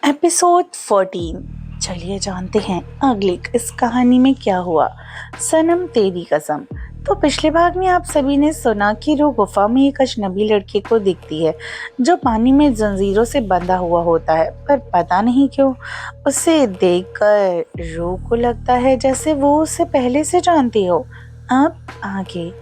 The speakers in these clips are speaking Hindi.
एपिसोड 14। चलिए जानते हैं अगली इस कहानी में क्या हुआ। सनम तेरी कसम। तो पिछले भाग में आप सभी ने सुना कि रूह गुफा में एक अजनबी लड़के को दिखती है जो पानी में जंजीरों से बंधा हुआ होता है, पर पता नहीं क्यों उसे देखकर रूह को लगता है जैसे वो उसे पहले से जानती हो। अब आगे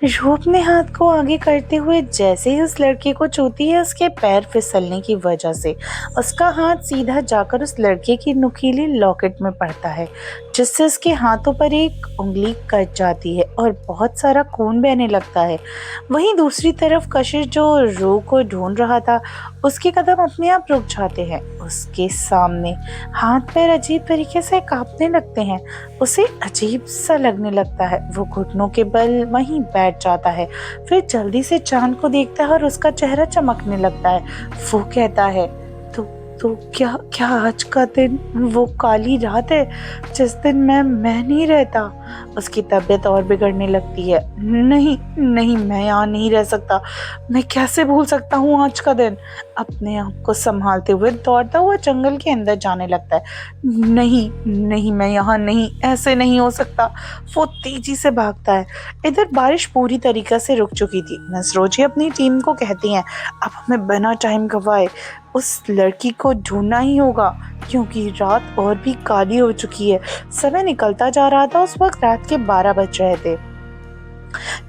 रूह अपने हाथ को आगे करते हुए जैसे ही उस लड़के को छूती है, उसके पैर फिसलने की वजह से उसका हाथ सीधा जाकर उस लड़के की नुकीली लॉकेट में पड़ता है, जिससे उसके हाथों पर एक उंगली कट जाती है और बहुत सारा खून बहने लगता है। वहीं दूसरी तरफ कशिश जो रूह को ढूंढ रहा था, उसके कदम अपने आप रुक जाते हैं। उसके सामने हाथ पैर अजीब तरीके से कांपने लगते हैं। उसे अजीब सा लगने लगता है। वो घुटनों के बल वहीं बैठ जाता है, फिर जल्दी से चांद को देखता है और उसका चेहरा चमकने लगता है। वो कहता है, तो क्या क्या आज का दिन वो काली रात है जिस दिन मैं नहीं रहता। उसकी तबीयत और बिगड़ने लगती है। नहीं नहीं, मैं यहाँ नहीं रह सकता। मैं कैसे भूल सकता हूँ आज का दिन। अपने आप को संभालते हुए दौड़ता हुआ जंगल के अंदर जाने लगता है। नहीं नहीं, मैं यहाँ नहीं, ऐसे नहीं हो सकता। वो तेजी से भागता है। इधर बारिश पूरी तरीके से रुक चुकी थी। नसरोजी अपनी टीम को कहती हैं, अब हमें बिना टाइम गवाए उस लड़की को ढूंढना ही होगा, क्योंकि रात और भी काली हो चुकी है। समय निकलता जा रहा था। उस वक्त रात के 12 बज रहे थे।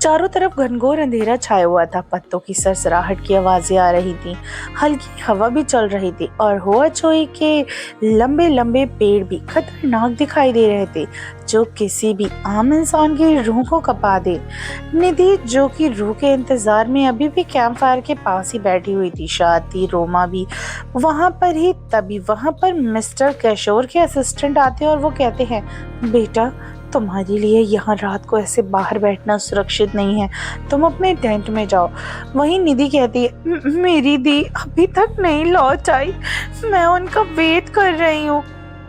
चारों तरफ घनघोर अंधेरा छाया हुआ था। पत्तों की सरसराहट की आवाजें आ रही थी, हल्की हवा भी चल रही थी और होआचोई के लंबे लंबे पेड़ भी खतरनाक दिखाई दे रहे थे, जो किसी भी आम इंसान की रूह को कपा दे। निधि, जो कि रूह के इंतजार में अभी भी कैंप फायर के पास ही बैठी हुई थी, शादी रोमा भी वहां पर ही। तभी वहां पर मिस्टर किशोर के असिस्टेंट आते हैं और वो कहते हैं, बेटा, तुम्हारे लिए यहाँ रात को ऐसे बाहर बैठना सुरक्षित नहीं है, तुम अपने टेंट में जाओ। वहीं निधि कहती है, मेरी दी अभी तक नहीं लौट आई, मैं उनका वेट कर रही हूँ।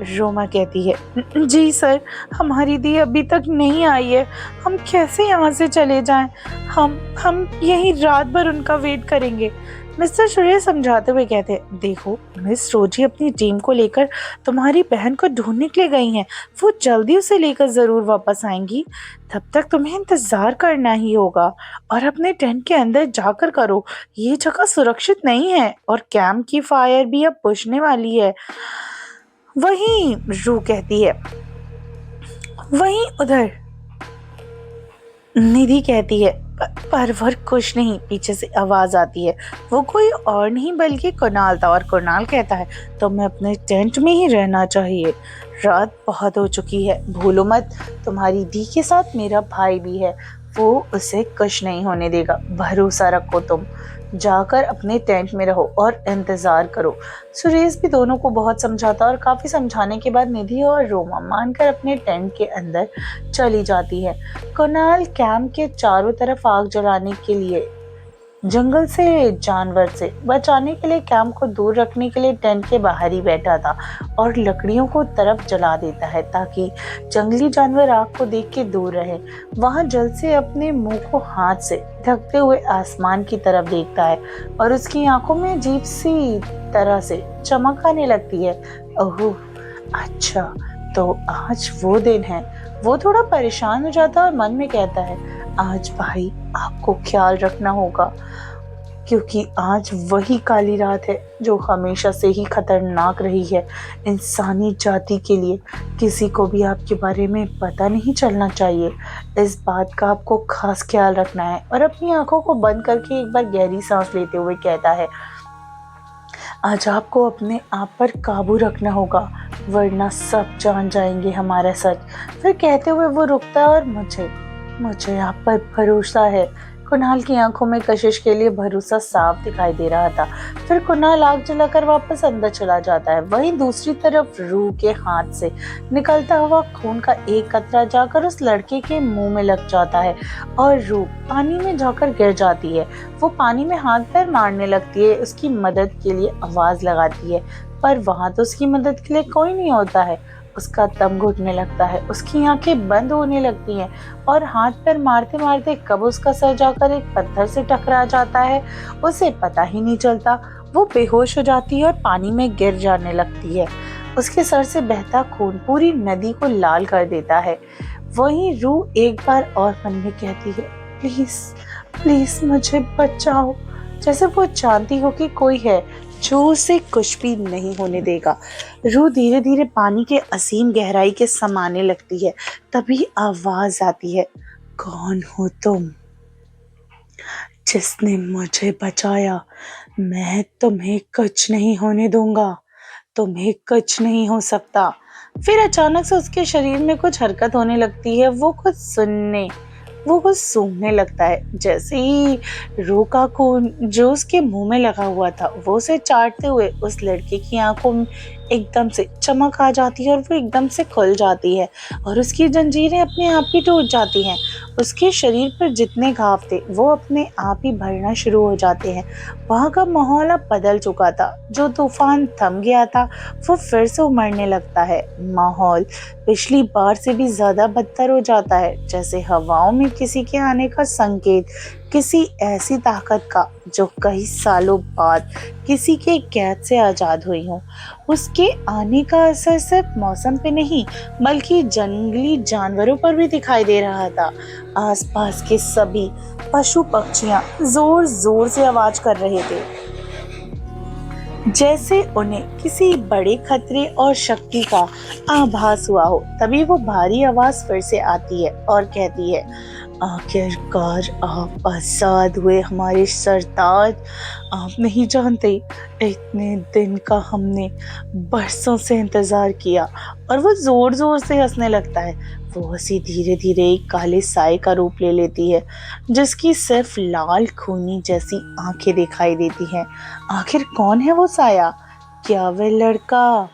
रोमा कहती है, जी सर, हमारी दी अभी तक नहीं आई है, हम कैसे यहाँ से चले जाएं? हम यहीं रात भर उनका वेट करेंगे। मिस्टर सूर्य समझाते हुए कहते हैं, देखो मिस रोजी अपनी टीम को लेकर तुम्हारी बहन को ढूंढने के लिए गई हैं। वो जल्दी उसे लेकर जरूर वापस आएंगी। तब तक तुम्हें इंतजार करना ही होगा और अपने टेंट के अंदर जाकर करो। ये जगह सुरक्षित नहीं है और कैंप की फायर भी अब बुझने वाली है। वहीं रू कहती है, वहीं उधर निधि कहती है, परवर कुछ नहीं। पीछे से आवाज आती है। वो कोई और नहीं बल्कि कुणाल था और कुणाल कहता है, तो मैं अपने टेंट में ही रहना चाहिए। रात बहुत हो चुकी है, भूलो मत, तुम्हारी दी के साथ मेरा भाई भी है, वो उसे कुछ नहीं होने देगा। भरोसा रखो, तुम जाकर अपने टेंट में रहो और इंतजार करो। सुरेश भी दोनों को बहुत समझाता और काफी समझाने के बाद निधि और रोमा मानकर अपने टेंट के अंदर चली जाती है। कुणाल कैंप के चारों तरफ आग जलाने के लिए, जंगल से जानवर से बचाने के लिए, कैंप को दूर रखने के लिए टेंट के बाहर ही बैठा था और लकड़ियों को तरफ जला देता है ताकि जंगली जानवर आग को देख के दूर रहे। वहां जल्द से अपने मुंह को हाथ से ढकते हुए आसमान की तरफ देखता है और उसकी आंखों में अजीब सी तरह से चमक आने लगती है। ओह अच्छा, तो आज वो दिन है। वो थोड़ा परेशान हो जाता है और मन में कहता है, आज भाई आपको ख्याल रखना होगा, क्योंकि आज वही काली रात है जो हमेशा से ही खतरनाक रही है इंसानी जाति के लिए। किसी को भी आपके बारे में पता नहीं चलना चाहिए। इस बात का आपको खास ख्याल रखना है। और अपनी आंखों को बंद करके एक बार गहरी सांस लेते हुए कहता है, आज आपको अपने आप पर काबू रखना होगा, वरना सब जान जाएंगे हमारा सच। फिर कहते हुए वो रुकता है और मुझे आप पर भरोसा है। कुणाल की आंखों में कशिश के लिए भरोसा साफ दिखाई दे रहा था। फिर कुणाल आग जलाकर वापस अंदर चला जाता है। वहीं दूसरी तरफ रूह के हाथ से निकलता हुआ खून का एक कतरा जाकर उस लड़के के मुंह में लग जाता है और रूह पानी में जाकर गिर जाती है। वो पानी में हाथ पैर मारने लगती है, उसकी मदद के लिए आवाज लगाती है, पर वहां तो उसकी मदद के लिए कोई नहीं होता है। उसका दम घुटने लगता है, उसकी आंखें बंद होने लगती हैं और हाथ पैर मारते मारते कब उसका सर जाकर एक पत्थर से टकरा जाता है उसे पता ही नहीं चलता। वो बेहोश हो जाती है और पानी में गिर जाने लगती है। उसके सर से बहता खून पूरी नदी को लाल कर देता है। वहीं रूह एक बार और मन में कहती है, प्लीज प्लीज मुझे बचाओ, जैसे वो जानती हो कि कोई है जो उसे कुछ भी नहीं होने देगा। रूह धीरे धीरे पानी के असीम गहराई के समाने लगती है। तभी आवाज आती है, कौन हो तुम? जिसने मुझे बचाया, मैं तुम्हें कुछ नहीं होने दूंगा, तुम्हें कुछ नहीं हो सकता। फिर अचानक से उसके शरीर में कुछ हरकत होने लगती है। वो कुछ सूंघने लगता है। जैसे ही रूह का खून जो उसके मुंह में लगा हुआ था वो उसे चाटते हुए उस लड़के की आंखों में एकदम से चमक आ जाती है और वो एकदम से खुल जाती है और उसकी जंजीरें अपने आप ही टूट जाती हैं। उसके शरीर पर जितने घाव थे वो अपने आप ही भरना शुरू हो जाते हैं। वहां का माहौल अब बदल चुका था। जो तूफान थम गया था वो फिर से उमड़ने लगता है। माहौल पिछली बार से भी ज्यादा बदतर हो जाता है, जैसे हवाओं में किसी के आने का संकेत, किसी ऐसी ताकत का जो कई सालों बाद किसी के कैद से आजाद हुई हो। उसके आने का असर सिर्फ मौसम पे नहीं बल्कि जंगली जानवरों पर भी दिखाई दे रहा था। आसपास के सभी पशु पक्षियां जोर जोर से आवाज कर रहे थे, जैसे उन्हें किसी बड़े खतरे और शक्ति का आभास हुआ हो। तभी वो भारी आवाज फिर से आती है और कहती है, आखिरकार आप आजाद हुए हमारे सरताज। आप नहीं जानते, इतने दिन का हमने बरसों से इंतजार किया। और वो जोर जोर से हंसने लगता है। वो हंसी धीरे धीरे एक काले साए का रूप ले लेती है, जिसकी सिर्फ लाल खूनी जैसी आंखें दिखाई देती हैं। आखिर कौन है वो साया? क्या वह लड़का